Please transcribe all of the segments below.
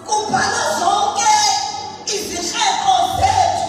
Kubhala zonke izihleqo zethu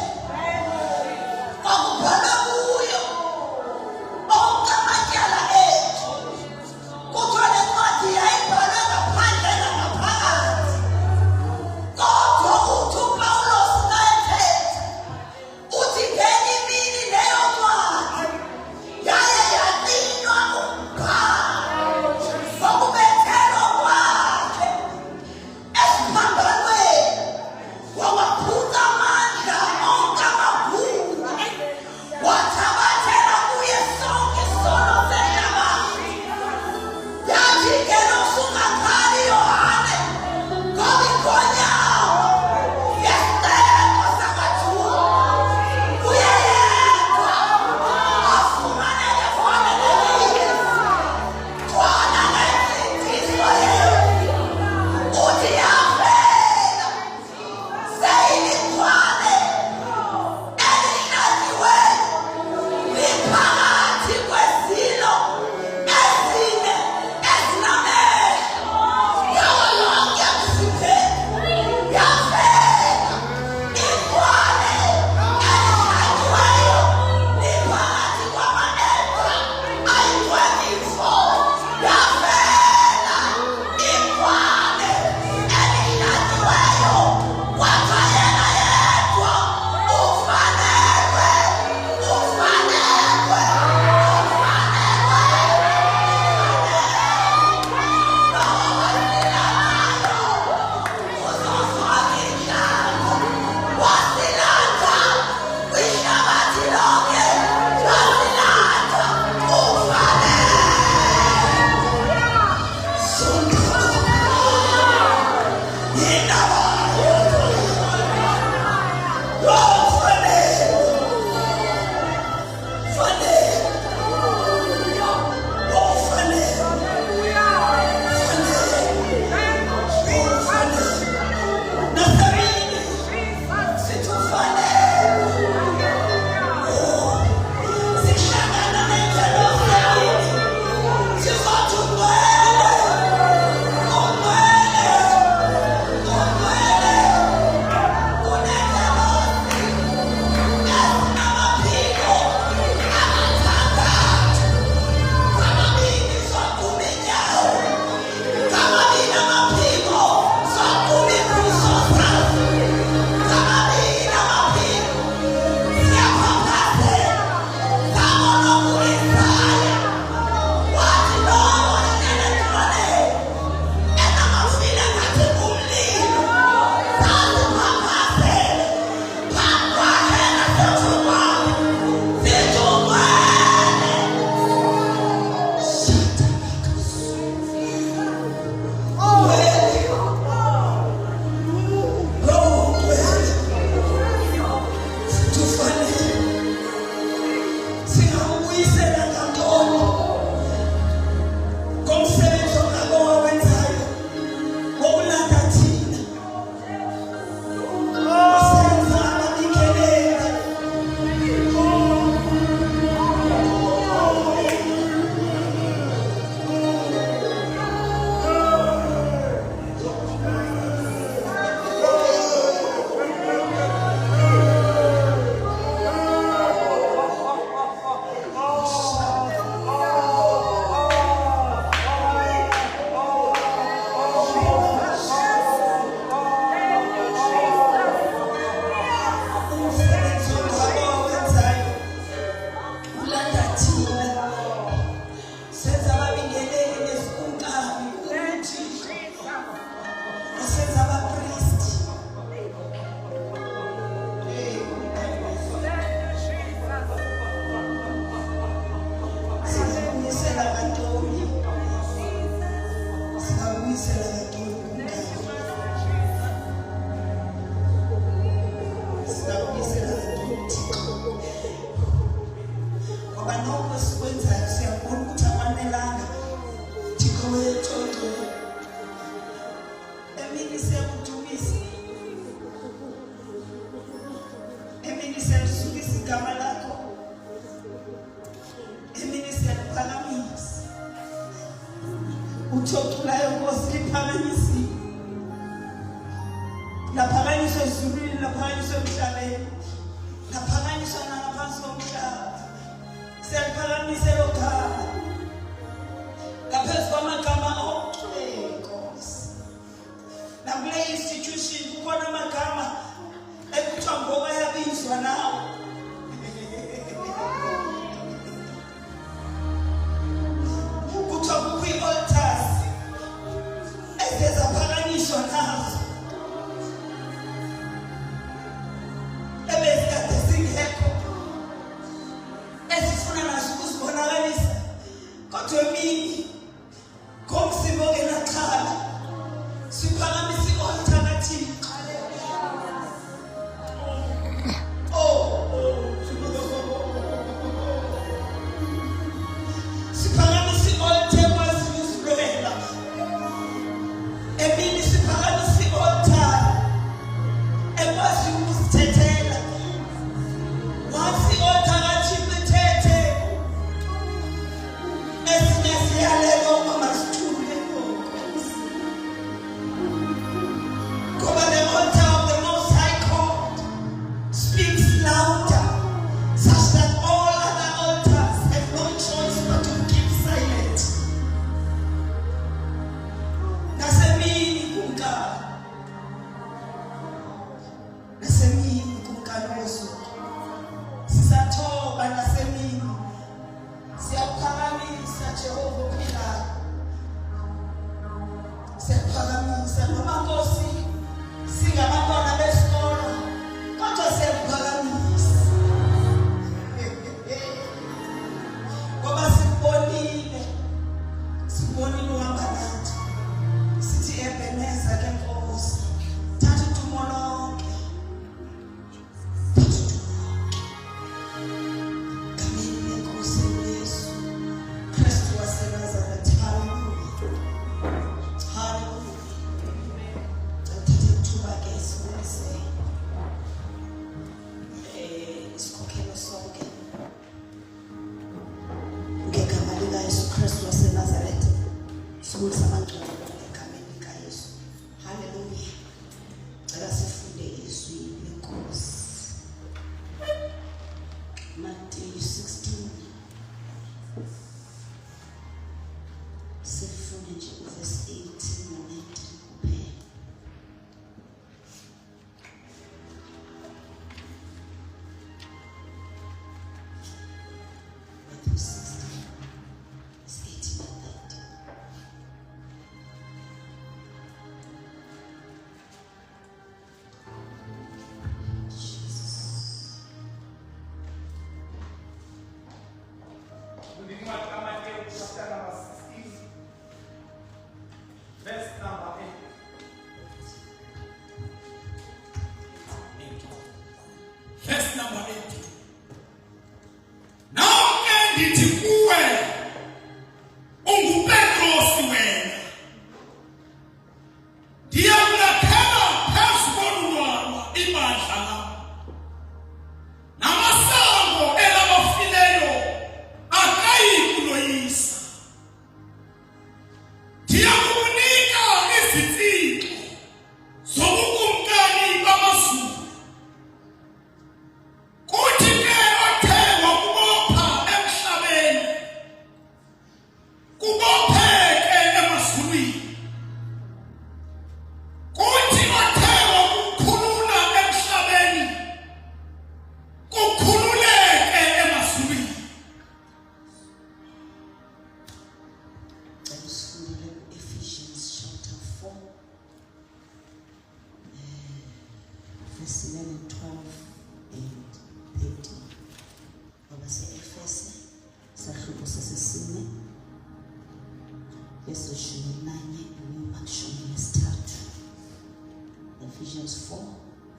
Ephesians 4,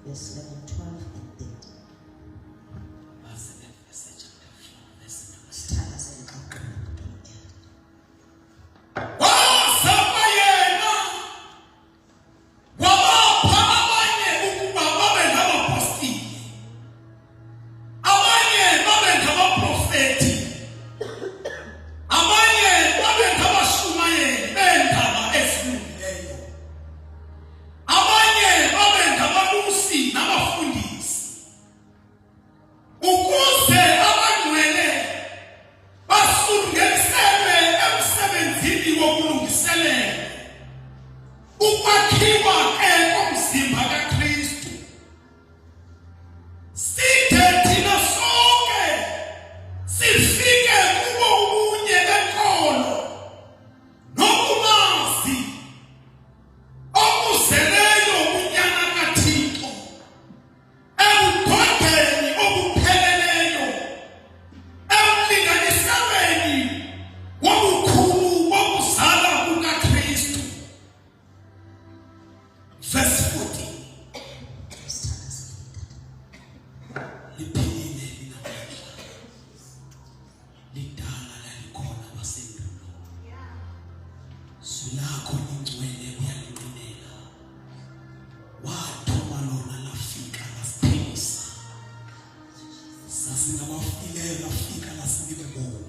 verse 11, 12, and 13. Singabafileyo lafika lasibe kuwo.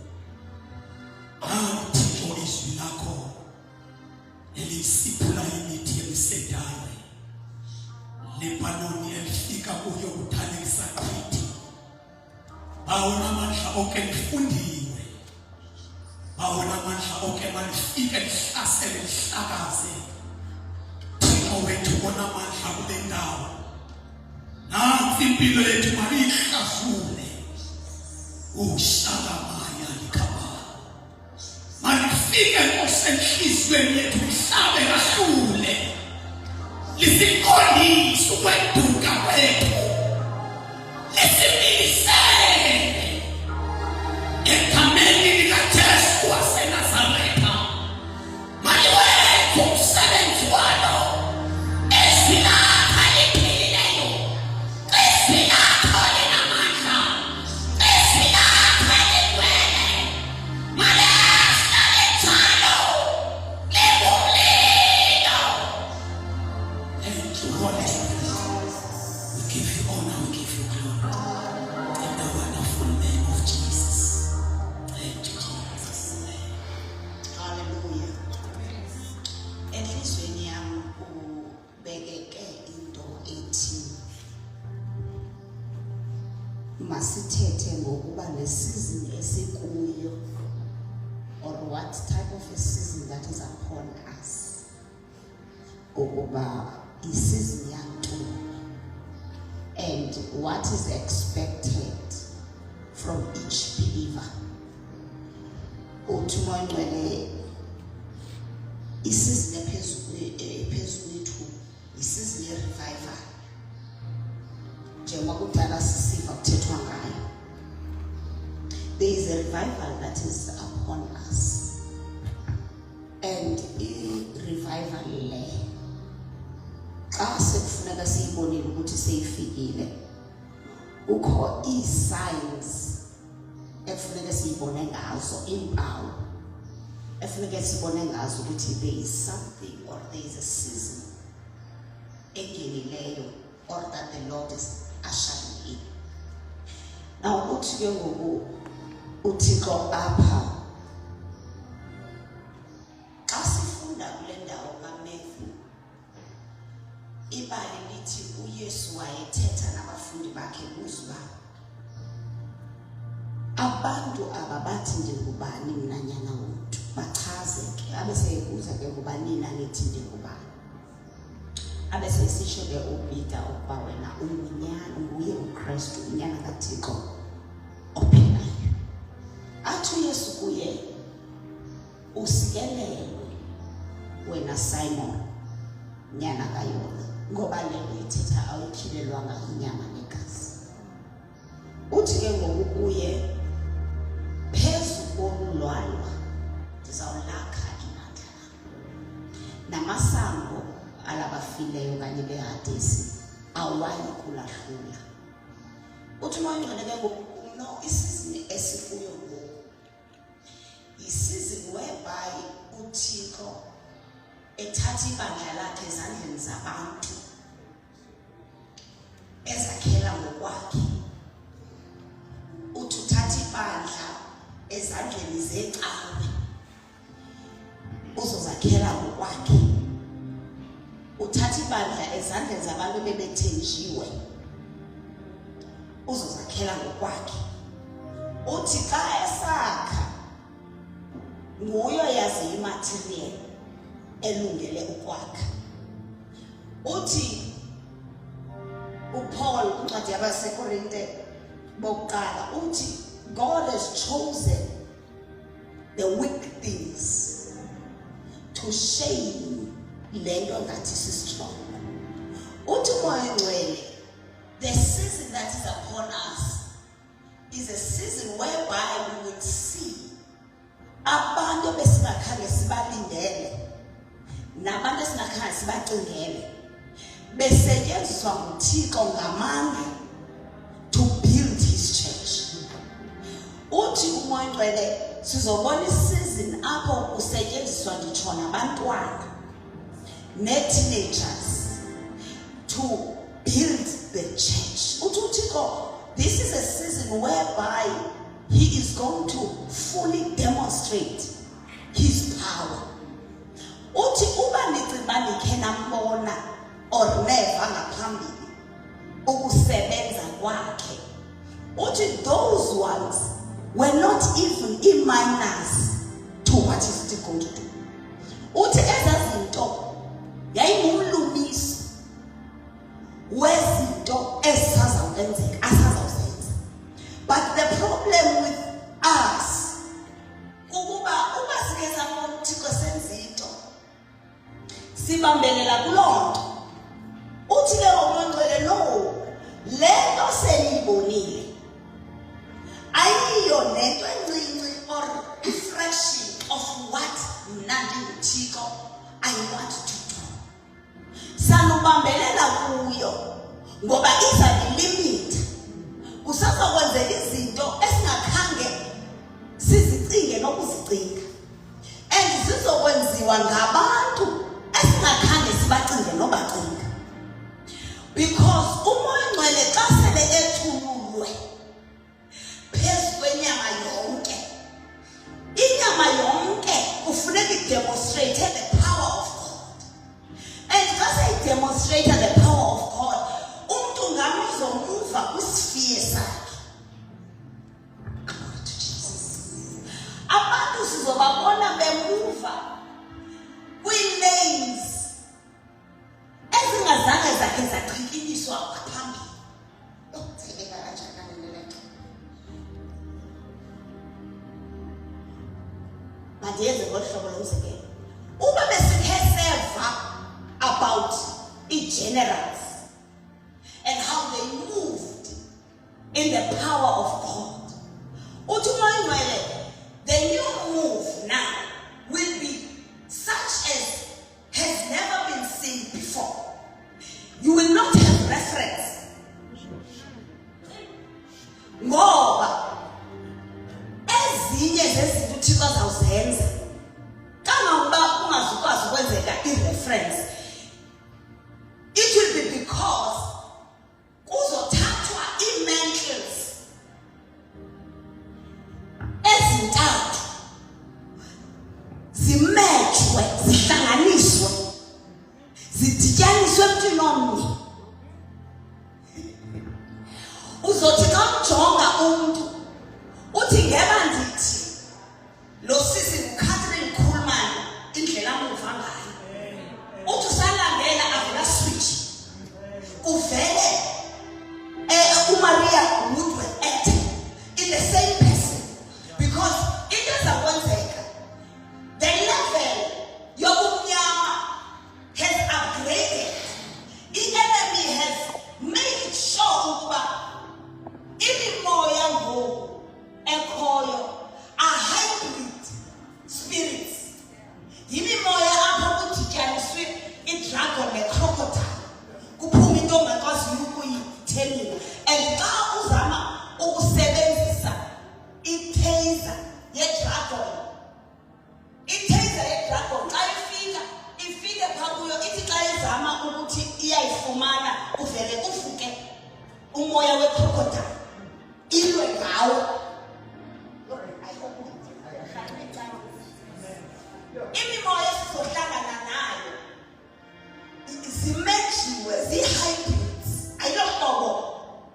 Thixo izwi lakho elisiphula imithi emisedayo. Lebanoni elifika kuyo kuthalekisa qithi. Bawona amandla onke lifundiwe. Bawona amandla onke malifike lihlasele lihlakaze. Thixo wethu bona amandla kule ndawo. Nansi impilo yethu malihlazule. Ushalamaya likaba. Malifike ngosenhlizweni yethu lihlabe kahlule. Lisikholise ukweduka kwethu. Lisimilisele. Egameni likaJesu waseNazaretha. Maliwenze umsebenzi walo. Esinakha liphilileyo. Esinakha linamandla. Esinakha ligcwele. Malehla lethalo. Libulilo. Thank you, Holy Spirit. We give you honor, we give you glory. In the wonderful name of Jesus. Thank you, Jesus. Hallelujah. Enhlizweni yami ubekeke into ethi masithethe ngokuba lesizini esikuyo, or what type of a season that is upon us. Ukuba isizini yantoni and what is expected from each believer. Uthi umoya ongcwele isizini ephezulu kwethu isizini ye-revival. Njengoba kudala sisiva kuthethwa ngayo, there is a revival that is upon us, and i-revival le xa sekufuneka siyibonile ukuthi seyifikile, kukho ii-signs ekufuneka siyibone ngazo, iimpawu efuneka sibone ngazo ukuthi there is something or there is a season engenileyo, or that the Lord is ushering in. Now uthi ke ngoku uThixo apha xa sifunda kule ndawo kaMatthew, ibali lithi uYesu wayethetha nabafundi bakhe kuzwa abantu aba bathi ndingubani mina nyana wethu, bachaze ke abeseyibuza ke ukuba nina nithi ndingubani. Abesesisho ke uPeter ukuba wena unguye uKristu, unyana kaThixo ophilayo. Athi uYesu kuye, usikelelwe wena Simon nyana kaYona, ngoba lento ithetha awukhilelwanga inyama negazi. Uthi ke ngoku kuye, phezu kolulwalwa ndizawulakha imandla namasango alabafileyo kanye beHadesi awayi kulahlula. Uthi umoya ongcwele ke ngoku no, isizini esikuyo ngoku isizini whereby uThixo ethatha ibandla lakhe ezandleni zabantu ezakhela ngokwakhe. Uthi uthatha ibandla ezandleni zecawe uzozakhela ngokwakhe. Uthatha ibandla ezandleni zabantu bebethenjiwe uzozakhela ngokwakhe. Uthi xa esakha nguyo yazi imaterial elungele ukwakha. Uthi uPaul uncwadi yabaseKorinte bokuqala uthi God has chosen the weak things to shame lento that is strong. Uthi umoya ongcwele, the season that is upon us is a season whereby we would see abantu besingakhange sibalindele nabantu esingakhange sibacingele besetyenziswa nguThixo ngamandla to build his church. Uthi umoya ongcwele sizobona isizini apho kusetyenziswa nditsho nabantwana ne-teenagers to build the church. Uthi uThixo this is a season whereby he is going to fully demonstrate his power. Uthi uba nicimani kenambona or neva ngaphambili ukusebenza kwakhe. Uthi those ones were not even minors to what he's still going to do. Uthi ezazinto yayingumlumiso wezinto esazawenzeka asazawuzenza. But the problem with us ukuba uma sike sabona uThixo senza into sibambelela kulonto. Uthi ke uMngcwele no, lento seniyibonile ayiyo nento encinci or refreshing of what mna ndinguThixo I want to do. Sanubambelela kuyo ngoba iza limit. Kusazokwenzeka izinto esingakhange sizicinge nokuzicinga, and zizokwenziwa ngabantu esingakhange sibacinge nobacinga, because uMoya Ngcwele xa sele ethululwe phezu kwenyama yonke, inyama yonke kufuneka idemonstrate the power of God. And xa seyidemonstrate the power of God, umuntu ngamnye uzomuva kwisifie sakhe. Glory to Jesus. Abantu sizobabona bemuva kwi-lanes ezingazange zakhe zachikiniswa ngaphambili. Thekeka kanjani le nto? Mandiyenze ngolu hlobo lomzekelo. Uba besikhe seva about i-generals and how they moved in the power of God. Uthi uMoya Ngcwele, the new move now will be such as has never been seen before. You will not have reference. Ngoba ezinye zezinto uThixo azawuzenza kangangoba ungazukwazi ukwenzeka i-reference, it will be because kuzothathwa ii-mantles ezintathu zimejwe, zihlanganiswe, zidityaniswe emntwini omnye. Uzothi xa ujonga umntu uthi ngeba ndithi lo sisi nguCatherine Kuhlman indlela amuva ngayo, uthi usalandela avela switch uvele uMaria Woodworth acting in the same person, because into ezakwenzeka, the level yobumnyama has upgraded. The enemy has made sure ukuba imimoya ngoku ekhoyo are hybrid spirits. Yimimoya apho kudityaniswe i-dragon ne-crocodile kuphuma into ongakwaziyo ukuyithelile. And xa uzama ukusebenzisa i-taser ye-dragon, i-taser ye-dragon xa ifike phaa kuyo, ithi xa izama ukuthi iyayifumana uvele ufuke umoya we-crocodile ilwe ngawo. Imimoya esizohlangana nayo zimejiwe, zii-hybrids, ayilohlobo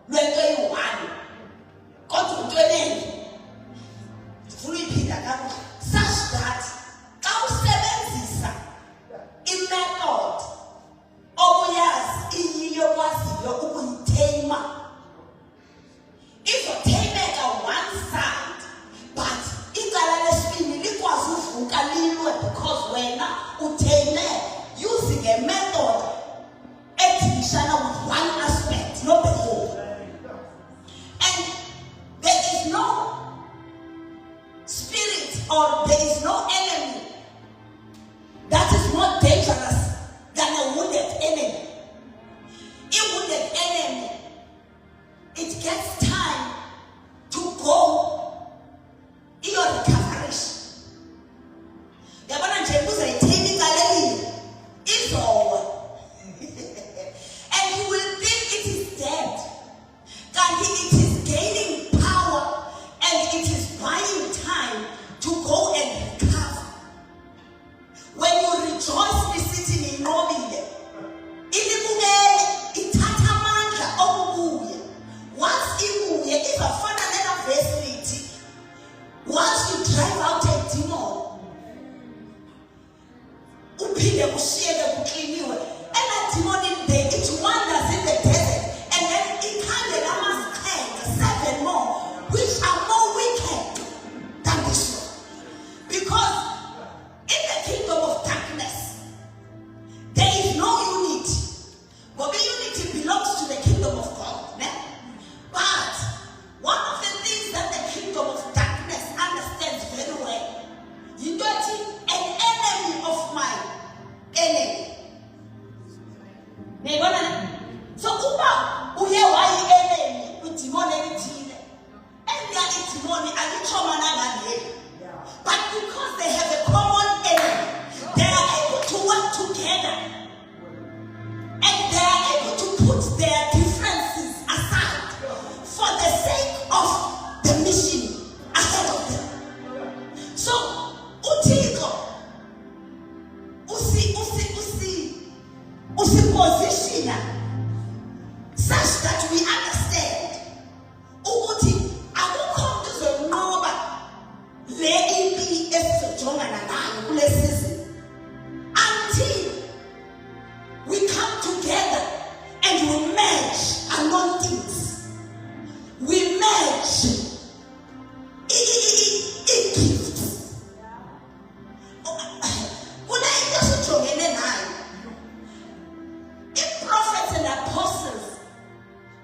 lwento eyi-one kodwa into eningi. Ndifuna uyiphinda kakuhle, such that xa usebenzisa i-method obuyazi iyiyo kwaziyo ukuyitheyima, izotheyimeka one side but icala lesibini likwazi uvuka lilwe, because wena utheyime using a method edilishana with one aspect, not the whole. And there is no spirit or there is no enemy that is more dangerous than a wounded enemy. A wounded enemy, it gets time to go in your recovery. Yabona nje uzayithini ngaleli izowe. And you will think it is dead. Kanti it is izafana nena verse lithi, once you drive out a demon, uphinde kushiyeke kukliniwe. And that demon in there, it wanders in the desert, and then it comes and seven more, which are more wicked than this one. Because in the kingdom of darkness, there is no unity. But the unity belongs to the kingdom of God. But one of the things that the kingdom of darkness understands very well, you know, an enemy of my enemy. So uba uye wayi enemy udimoni elithile, endiya idimoni alichoma nangangeli. But because they have a common enemy, they are able to work together, and they are able to put their differences aside for the sake of the mission ahead of them. So uThixo usipositiona such that we understand ukuthi akukho umuntu uzonqoba le impi esizojongana nayo kule season until we come together and we merge anointings, we merge gifts. Kule into esijongene nayo, prophets and apostles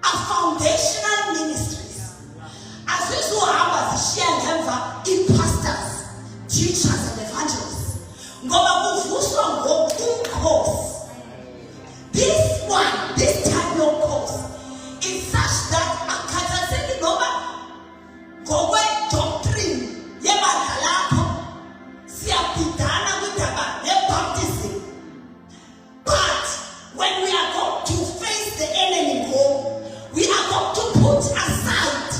are foundational ministries. As we saw how zishiya ngemva pastors, teachers and evangelists. Ngoba kuvuswa ngokumkhosi. This type of course is such that akhathazeki noma ngokwe doctrine yebandla lakho siyabhidana kwindaba nebaptism. But when we are going to face the enemy home, we are going to put aside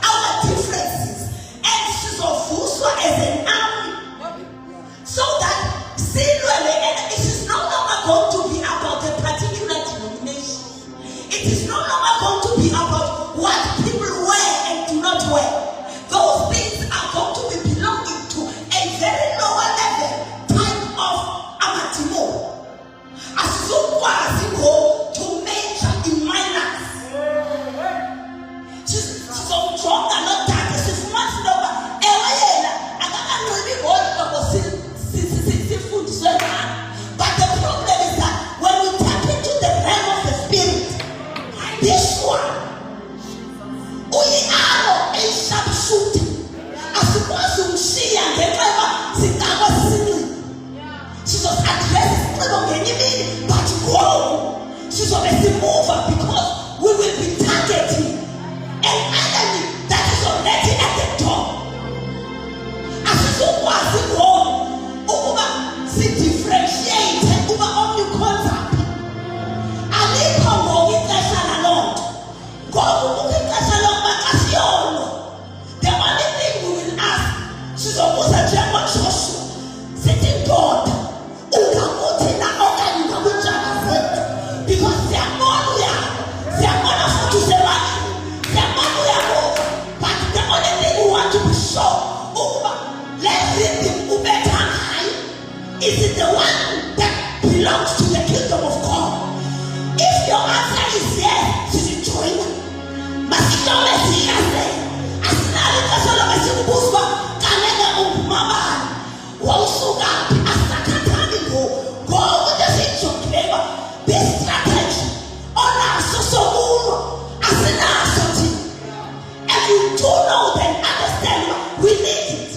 our differences and sizovuswa as an army, so that it is no longer going to be about a particular denomination. It is no longer going to be about what people wear and do not wear. Those things are going to be belonging to a very lower level type of amatimo. Asizokwazi to major in minors. Sizomjonga nodade sifumana intoba ewe yena akakanxibi ngolo sifundiswe ngalo. But the problem is that when we tap into the realm of the spirit, this one uyi-arrow eyisharpshooter. Asikwazi umshiya ngenxa yoba sigaba sisinxibo. Sizosi-address isinxibo ngenye imini, but ngoku sizobe simuva because we will be targeting an enemy that is already at the door. Asizokwazi ngoku ukuba si-differentiate uba omnye ukhonza phi. Alikho ngoku ixesha laloo nto. Ngoku kukho ixesha lokuba xa siyolwa, the only thing we will ask, sizobuza njengoJoshua sithi ndoda ungakuthi na okanye ngakwintshaba zethu, because siyabona futhi usebandleni, siyabona uyamuva. But the only thing we want to be sure ukuba le rhythm ubetha ngayo, is it the one that belongs to the kingdom of God? If your answer is yes, sizijoyina. Masihlole siyaze. Asinalo ixesha lobe sikubuzwa kanene ungumabani, wawusukaphi, asakhathali ngoku nje siyijongileyo. This strategy onaso sokulwa asinaso thina. And you do know and understand we need it.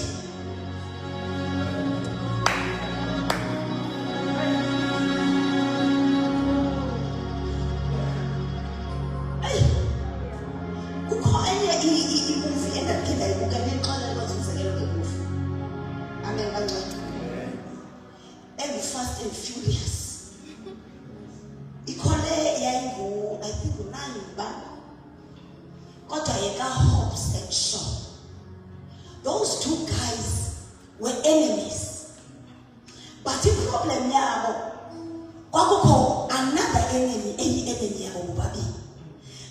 Kukho enye imuvi endakhe ndayibuka nexhala lwazimzekelo ngemuvi. Amen bancane. Fast and Furious. Ikhole yayingu, I think, 9 baba. Kodwa yeka Hobbs and Shaw. Those two guys were enemies. But the problem yabo, kwakukho another enemy yabo bobabili.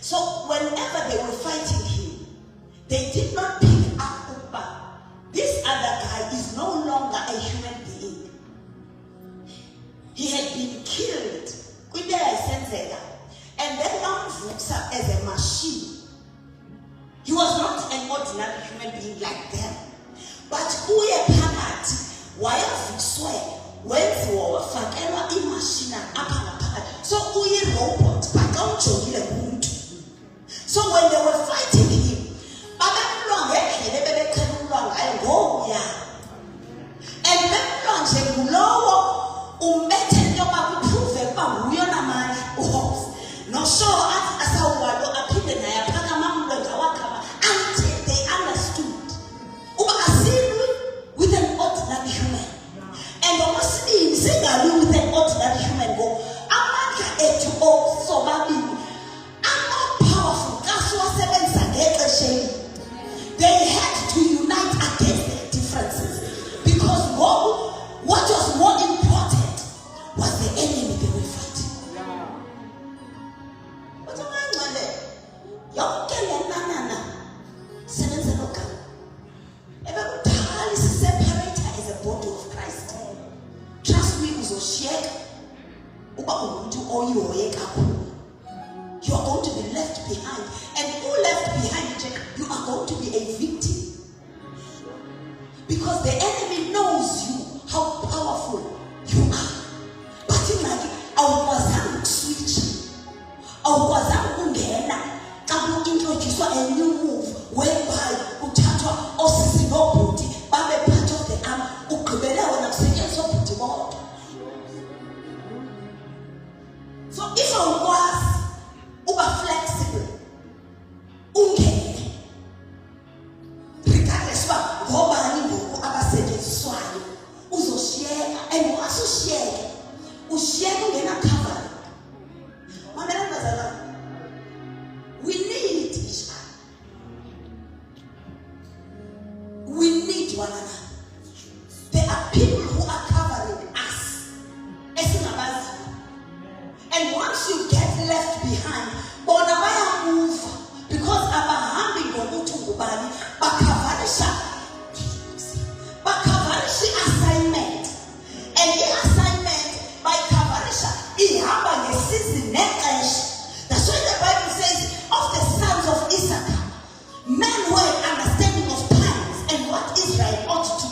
So whenever they were fighting him, they did not pick up Uba. This other guy is no longer a human being. He had been killed. And then Vuksa as a machine. He was not an ordinary human being like them. But Uye Panati, Wayavuswe, wenziwa wafakelwa imashina apha ngaphakathi. So Uye robot, bakamjongile umuntu. So when they were fighting him, babemlwa ngendlela ebebeqhela ngayo ngokuya. And bemlwa nje ngulowo umbethe into bakuprove ukuba nguyo namandla uHobbs. No sure asawalo aphinde naye aphakama umlonda wakhama until they understood uba asilwi with an ordinary human. And okwesibili singalwi with an ordinary human ngo amandla ethu osobabili ama-powerful kasiwasebenzisa ngexesheni. They had to unite against their differences because what was more important was the enemy they were fighting. Yonke le nanana sebenza lokho. Ebekudala separator as a body of Christ. Trust me, uzoshiyeka uba umuntu oyihoye kakhulu. You are going to be left behind, and who left behind, you are going to be a victim because the enemy knows you how powerful you are. But in like awukwazanga ukuswitch, awukwazanga ukungena. Introduce a new move whereby uthathwa osisi nobhuti babe part of the arm ugqibele wena kusetyenziswa obhuti bodwa. So if awukwazi uba flexible ungene regardless uba ngobani ngoku abasetyenziswayo uzoshiyeka, and once ushiyeke ungena cover. Mamela bazalwane, we need each other. We need one another. There are people who are covering us. And once you get left behind, bona baya move because abahambi ngokuthi ngubani bakavarisha assignment. And the assignment by kavarisha ihamba ngesizini nexesha. That's why the Bible says of the sons of Issachar, men who had understanding of times and what Israel ought to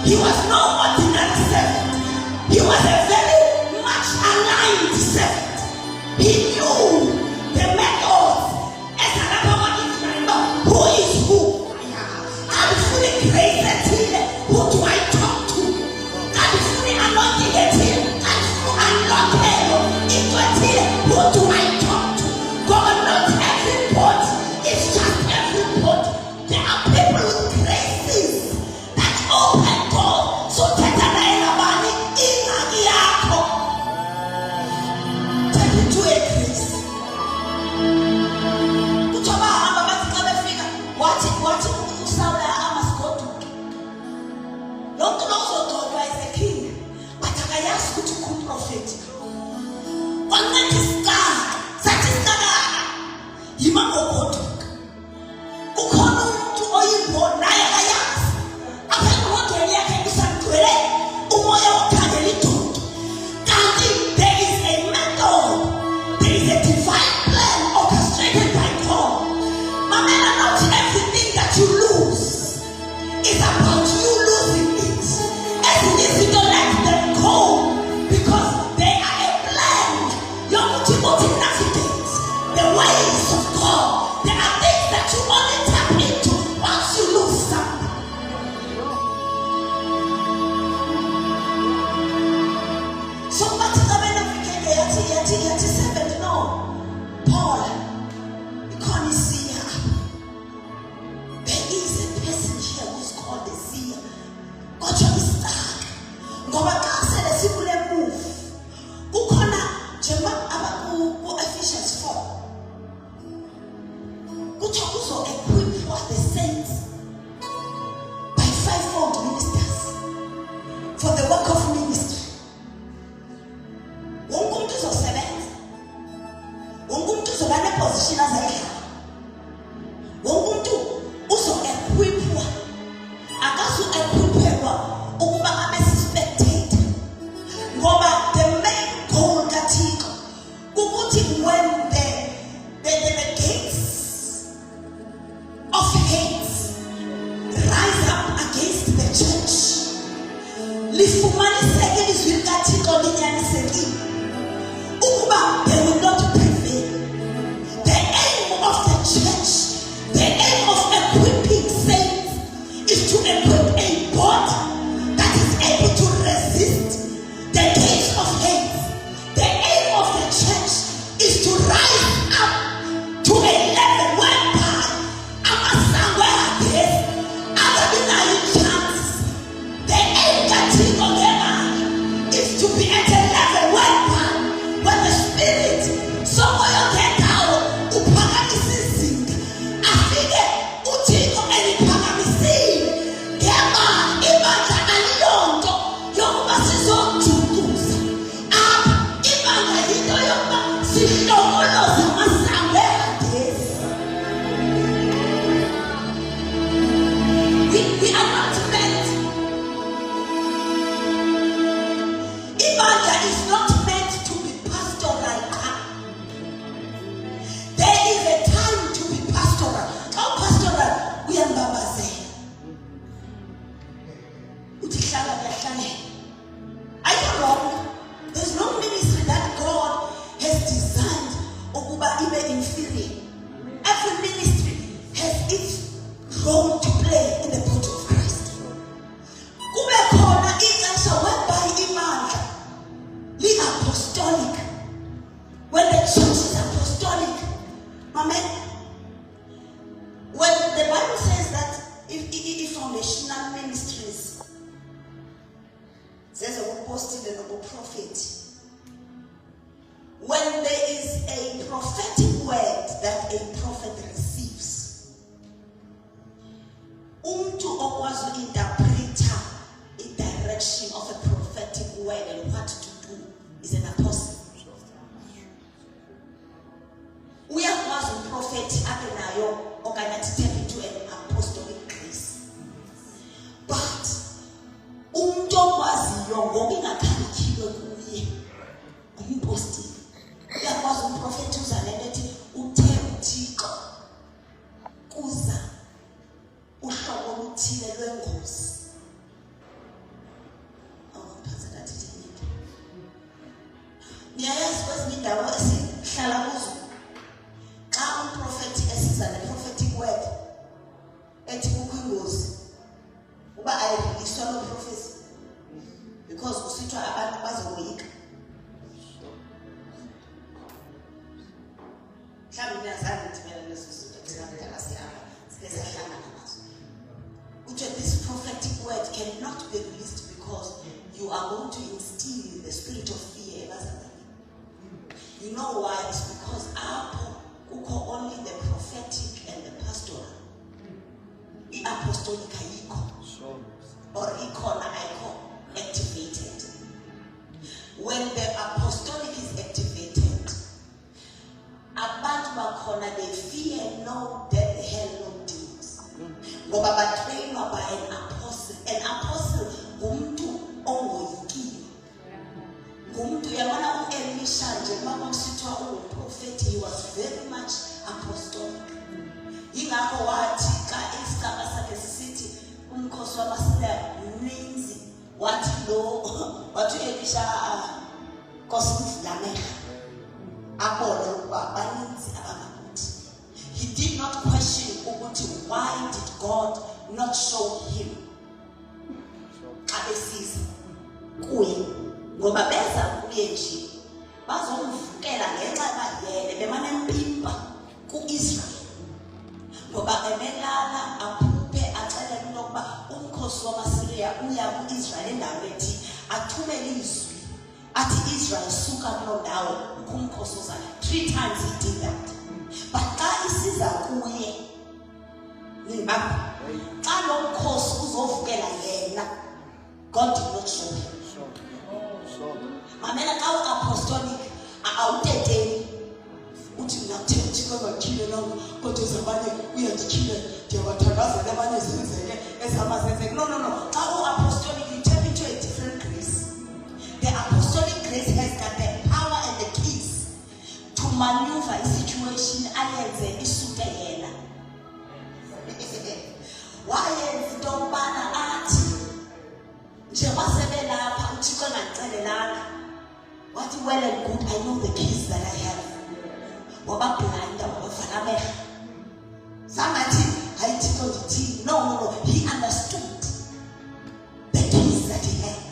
He was no ordinary servant. He was a very much aligned servant. He knew the methods as a who is who. I'm fully created. Who do I talk to? I'm fully anointed. I'm fully anointed. Who do I talk to? God, not everybody. It's just everybody. There are people with graces that open doors. So take an elabani in Agiako. Take it to a grace. What sound I must go to? Don't know God as a king, but I ask you to come prophet. One night is God, such is God. You might go to Ukono to Oyibo, Nayas. I can't want to react to some Umoya Kadelito. Counting, there is a method, there is a divine plan orchestrated by God. My men are not everything that you lose. It's about you losing it. And it is you don't let them go because they are a blend. You're multi navigate the ways of God. There are things that you only tap into once you lose something. Somebody come in and forget 7. No. Paul, you can't see her. There is a person here who's called the seer. God, you're stuck. God, I said a simple move. Ukona, Jema, Abaku, Ephesians 4. Which also equipped for the saints by 5-fold ministers for the work of ministry. Won't come to the 7th. Won't come to the position as I have. Won't come to also equip against equip over a spectator. The main goal that he when the gates of hate rise up against the church. Lifumani second is with that on the they will not prevail. The aim of the church, the aim of equipping saints is to equip a body that is able to resist the gates of hate. The aim of the church is to rise up to a level whereby somewhere this other than chance. The aim that he got is to be at a level whereby when the spirit somewhere get out upaganising I figure utiko any paganising kema ibanga alonto yokuba sizojukuza ibanga into yokuba silondoloza masango this. We are not meant. Ibanga is not meant to be pastoral. There is a time to be pastoral. How pastoral? We are Babaze. Are you wrong? There's no ministry that God has designed or even inferior. Every ministry has its role to play in the body of Christ. The apostolic. When the church is apostolic, amen. When the Bible says that if foundational ministries says a apostle and a prophet, when there is a prophetic word that a prophet receives, to always interpret a direction of a prophetic word and what to do is an apostle. We are was a prophet Akenayo organized into an apostolic grace. But was young walking a key imposting. There was a prophet who's an entity who tell Chico Kuza Ushawutile Lengos But I release all of prophecy because usitwa abantu bazoyika. Mhlawumbe niyazana ngithibela leso sizo thina siyaba siyahlangana nazo. This prophetic word cannot be released because you are going to instill the spirit of fear. You know why? It's because only the prophetic and the pastoral. The apostolic or activated. When the apostolic is activated, abantu bakhona they fear no death, hell, no demons. Ngoba batrainwa by an apostle. An apostle ngumuntu ongoyikile. Ngumuntu yabona uElisha nje baba kusithiwa ungumprofeti, he was very much apostolic. Ingakho wathi xa isigaba sakhe sisithi umkhosi wamaSileya mninzi, wathi wathi Elisha Nkosi mvulamela abone ukuba baninzi abangakuthi. He did not question ukuthi why did God not show him xa besiza kuye, ngoba beza kuye nje bazomvukela ngenxa yena bemane impimpa ku-Israel, ngoba emelala aphuphe acele ukuba umkhosi wamaSileya uya ku-Israel endaweni ethi athumele izwi athi Israel suka kulo ndawo kumkhosi ozayo. 3 times he did that. But xa isiza kuye nibamba xa lo mkhosi uzovukela yena, God did not show him. Mamela xa u-apostolic awuteteni uthi nakuthela uThixo bakhile nawo kodwa ezabanye uyandikhile ndiyabathakazela abanye zenzeke ezamazenzeke. No. Xa u-apostolic you tap into a different grace. The apostolic grace has got the power and the keys to maneuver a situation ayenze isuke yena. Wayenza into yokubana athi njengoba sebelapha uThixo engandicelelanga wathi well and good, I know the keys that I have. Wabablanda wabavala amehlo sangathi hayi Thixo ndithini. No, he understood the keys that he had.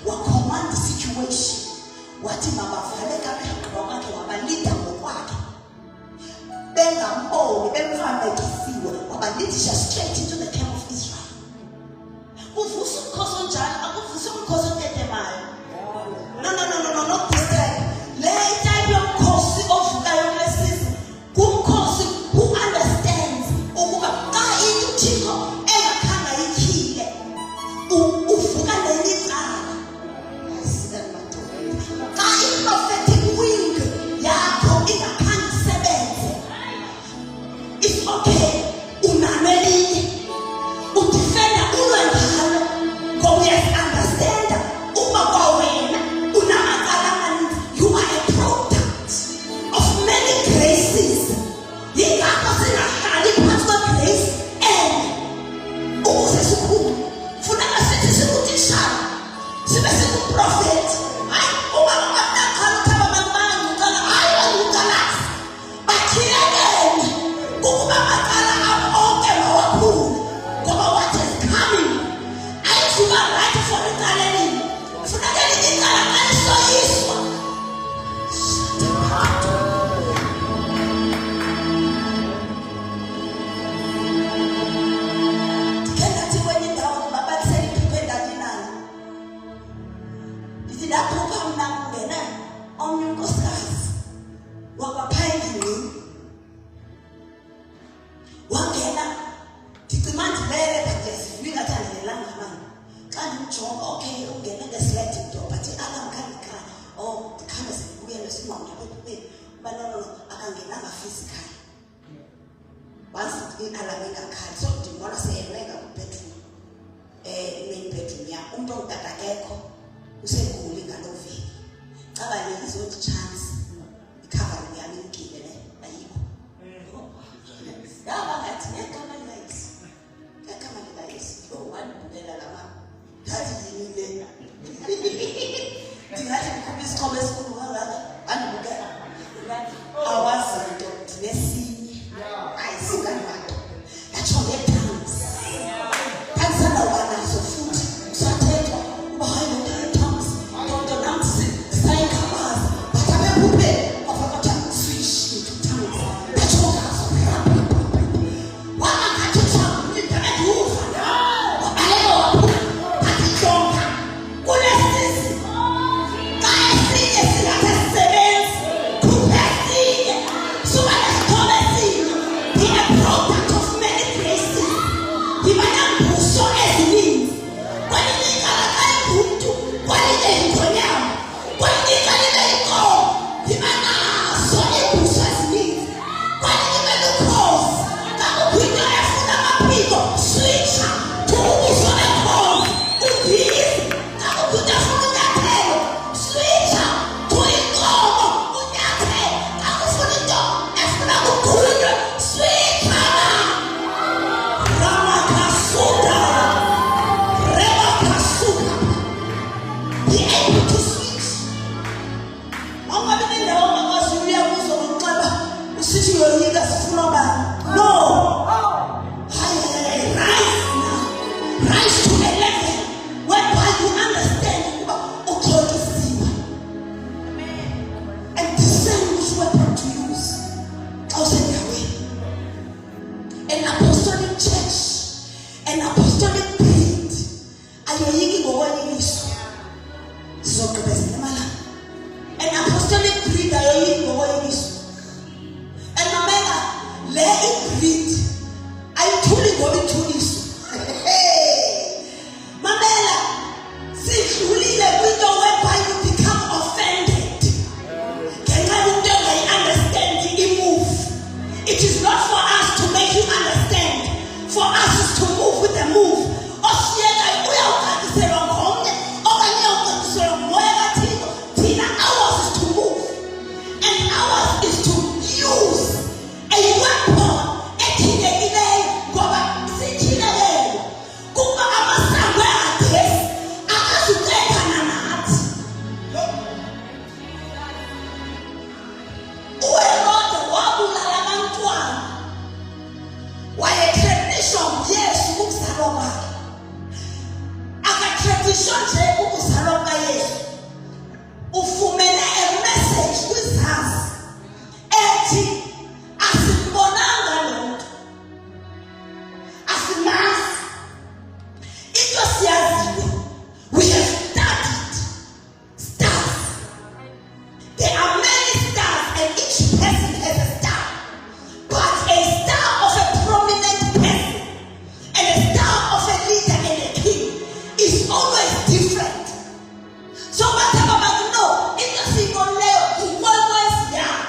Wacommand the situation wathi mabavaleka amehlo wakhe wabalida ngokwakhe bengamboni bemfanekisiwe wabalidisha straight into the camp of Israel. Uvusa umkhosi onjalo akuvusa umkhosi otetemayo. No, not this time. Le type yomkhosi ovukayo kulesizwe kumkhosi who understands ukuba xa iThixo engakhanga ikhile uvuka leli cala. Xa i-prophetic wing yakho ingakhanga isebenze, it's okay, unanelinye udifenda ulwe ngalo ngoba uyazi-understanda uba kwawena unamacala amaninzi. You are a product of many graces. Yingakho singahlali phansi kwe-grace and ukuze sikhulu funeka sithi sikutishana sibe singuprofethi. Hayi uba ungaqala uthaba abantu bayangicala, hayi bangicalazi bakhilekene kukuba amacala abo onke mawakhulu ngoba what is coming ayisuka right for icala elinye funeka elinye icala alisoyiswa. Ndikhengathi kwenye indawo babalisela iphupha endandinalo ndithi ndaphupha mna kungena omnye unkosikazi wakwaphaya endlini wangena ndicima ndibele ndiyazivika athi andilelanga mani. Xa ndimjonga okay ungene ngesiledi nto but alarm khandikhaya ndikhambe sibuyele singqondo ephupeni uba no akangenanga physical. Once i-alarm ingakhali so ndibona seyenwenga kwibedroom main bedroom yam umntu ongutata akekho useGoli ngaloo veki. Caba le izonditshance ikhavering yam imkile le ayikho. Yaba ngathi ngegama likayise wandibukela la mama ndathi yini lena ndingathi ndikhupha isixhobo esikhulu kangaka wandibukela awazinto ndinesinye ayisingani bantu ndatsho ngetangs ndandisanda uba naso ngisho nje ukuzalwa kukaYesu ufumene a message kwizazi ethi asibonanga lo muntu, asimazi. Into siyaziyo, we have studied stars. There are many stars and each person has a star, but a star of a prominent person and a star of a leader and a king is always different. So whatever you know, it doesn't go leo, it always young.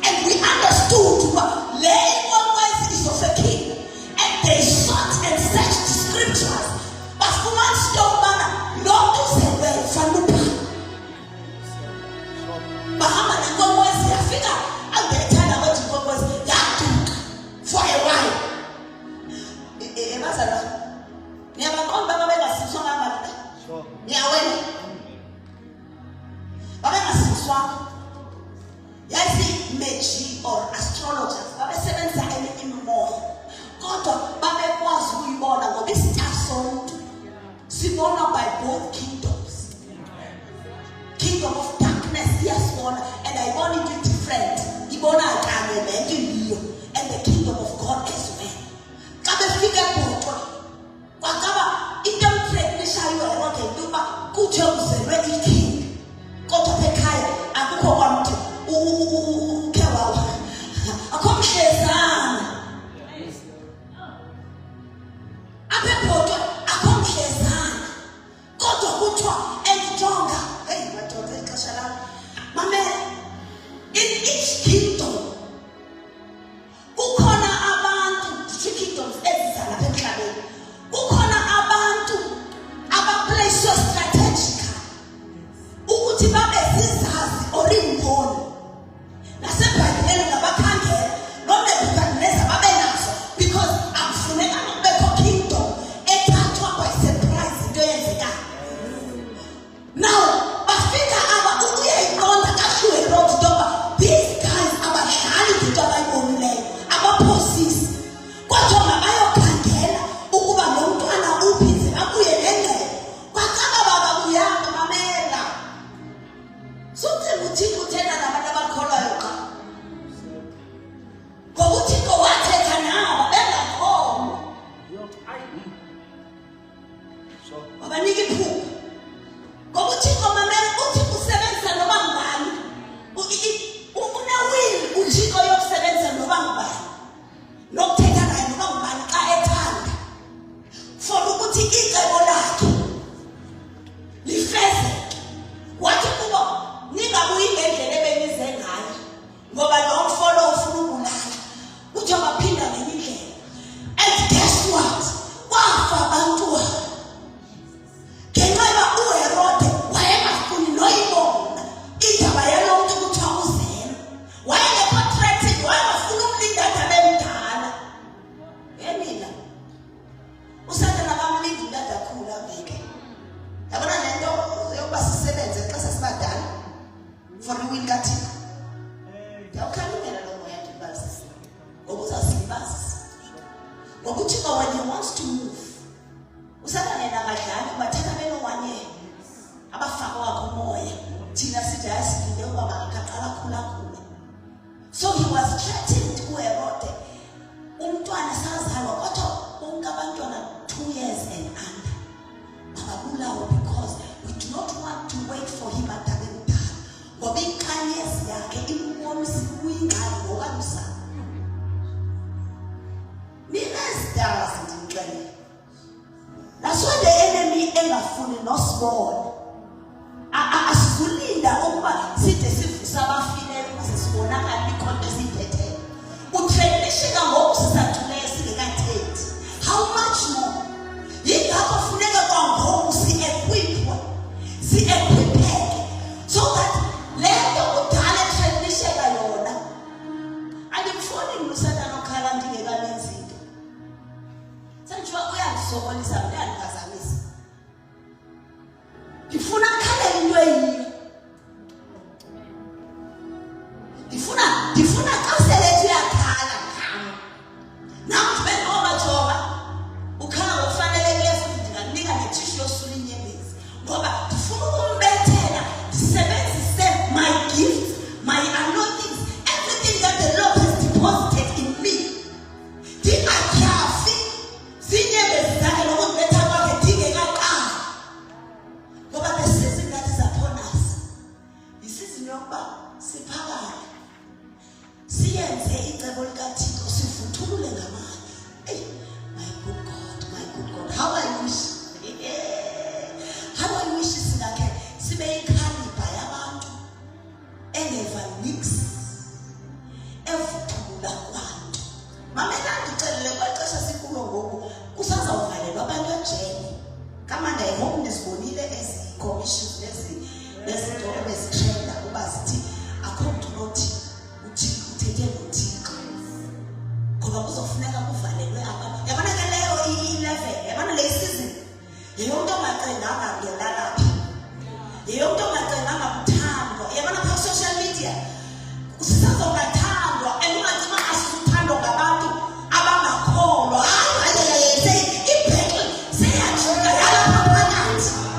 And we understood what laying always is of a king. And they sought and searched the scriptures. But for one stone manner, not to say well from the back. Bahama and God was here, figure, and they tell about God was young for a while. Never come back when I see someone. Yeah, when yazi meji or astrologers babesebenza imimoya kodwa babekwazi ukuyibona ngoba istar sonke sibona by both kingdoms. Kingdom of darkness iyasibona and ayibona into different, ibona kanye nento liyo, and the kingdom of God as well. Xa befika eBhotwe kwakaba into empregnation yoRode ukuba kuthe uzelwe iking kodwa ekhaya akukho kwamuntu ukhewa akomhlezana apha eBhotwe akomhlezana kodwa kuthiwa enjonga hey madoda ixesha lami mame in each kingdom kukhona abantu kingdoms ezizala lapha emhlabeni kukhona abantu abaplace strategic ukuthi babe zizazi or imboni nasebhayibhelini ngabakhangela noNebukadneza babe nazo because akufuneka nokubekho kingdom ethathwa by surprise into eyenzekayo. Now bafika aba uyayiqonda kahle road doba these guys abadlali into abayibonileyo abaphosisi kodwa mabayokhangela ukuba lo mntwana uphize abuye nengcebo kwakaba baba kuyanga mamela sokuthi uThixo uthena nabantu abakholwayo qa ngoba uThixo wathetha nabo bengakholwa abanika iphupho ngoba uThixo mamela uThixo usebenza noma ngubani unewili uThixo yokusebenza noma ngubani nokuthetha naye noma ngubani xa ethanda for ukuthi icebo lakhe lifezeke. Wathi kubo ningabuyi ngendlela ebenize ngayo ngoba lo mfolo ufuna ukubulala uthi baphinda ngenye indlela. And guess what? Wafa abantu ngenxa yoba uHerode wayengafuni noyibona indaba yalo muntu kuthiwa uzelo wayengekho threatened, wayengafuni umlinda ade abemdala. Mina uSathane akamlindi umntana akhula ngeke yabona lento yokuba sisebenze xa sesibadala for iwili kaThixo. Yawukhalimela lo moya ndibazisa ngoba uzasibazisa ngoba uThixo when he wants to move uSathane nakadlali bathatha benowanye abafaka wakho umoya thina sithi asilinde ukuba makaqala khula. So he was threatened uHerode umntwana sazalwa kodwa bonke abantwana 2 years and under ababulawo because we do not want to wait for him adabe mdala ngoba inkanyezi yakhe imbonisa kuyingxaki ngokamsa. Mina stars ndimxelele. That's why the enemy engafuni nosibona. Asikulinda ukuba side sivusa abafileyo ukuze sibonakala ikhonto esiphethe. Utrainishinga ngoku sisathuleyo singekathethi. How much more? Yingakho funeka kwangoku si-equipwe, si-equipeke so that lento kudala etrainishinga yona andimfuni uSathane okhala ndingekamenzi into. Sanjua uyandisokolisa uyandiphazamisa. Ndifuna akhalele into eyiyo. Ndifuna xa sele uyakhala yiyo umntu ongacenganga ngendalapha, yiyo umntu ongacenganga kuthandwa. Yabona phaa social media sisazongathandwa and ungathi asizuthandwa ngabantu abangakholwa. Ibhekile seyajika yalapha phakathi.